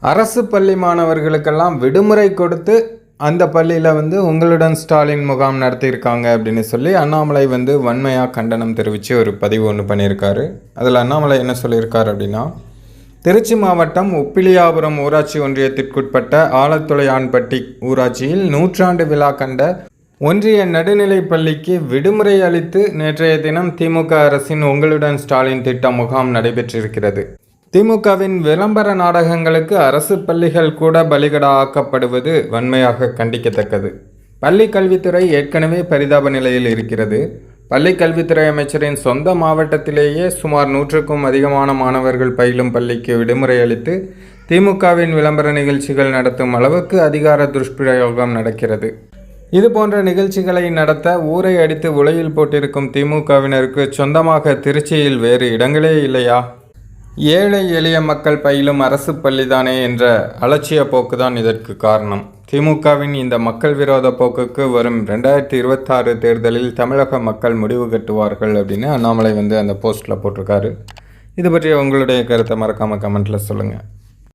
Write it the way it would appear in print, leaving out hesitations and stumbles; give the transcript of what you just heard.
அரசு பள்ளி மாணவர்களுக்கெல்லாம் விடுமுறை கொடுத்து அந்த பள்ளியில் உங்களுடன் ஸ்டாலின் முகாம் நடத்தியிருக்காங்க அப்படின்னு சொல்லி அண்ணாமலை வன்மையாக கண்டனம் தெரிவித்து ஒரு பதிவு ஒன்று பண்ணியிருக்காரு. அதில் அண்ணாமலை என்ன சொல்லியிருக்காரு அப்படின்னா, திருச்சி மாவட்டம் உப்பிலியாபுரம் ஊராட்சி ஒன்றியத்திற்குட்பட்ட ஆலத்துளையான்பட்டி ஊராட்சியில் 100ஆண்டு விழா கண்ட ஒன்றிய நடுநிலைப் பள்ளிக்கு விடுமுறை அளித்து நேற்றைய தினம் திமுக அரசின் உங்களுடன் ஸ்டாலின் திட்ட முகாம் நடைபெற்றிருக்கிறது. திமுகவின் விளம்பர நாடகங்களுக்கு அரசு பள்ளிகள் கூட பலிகடா ஆக்கப்படுவது வன்மையாக கண்டிக்கத்தக்கது. பள்ளி கல்வித்துறை ஏற்கனவே பரிதாப நிலையில் இருக்கிறது. பள்ளி கல்வித்துறை அமைச்சரின் சொந்த மாவட்டத்திலேயே சுமார் 100க்கும் அதிகமான மாணவர்கள் பயிலும் பள்ளிக்கு விடுமுறை அளித்து திமுகவின் விளம்பர நிகழ்ச்சிகள் நடத்தும் அளவுக்கு அதிகார துஷ்பிரயோகம் நடக்கிறது. இது போன்ற நிகழ்ச்சிகளை நடத்த ஊரை அடித்து உலையில் போட்டிருக்கும் திமுகவினருக்கு சொந்தமாக திருச்சியில் வேறு இடங்களே இல்லையா? ஏழை எளிய மக்கள் பயிலும் அரசு பள்ளிதானே என்ற அலட்சிய போக்குதான் இதற்கு காரணம். திமுகவின் இந்த மக்கள் விரோத போக்குக்கு வரும் 2026 தேர்தலில் தமிழக மக்கள் முடிவு கட்டுவார்கள் அப்படின்னு அண்ணாமலை அந்த போஸ்ட்டில் போட்டிருக்காரு. இது பற்றி உங்களுடைய கருத்தை மறக்காமல் கமெண்ட்டில் சொல்லுங்கள்.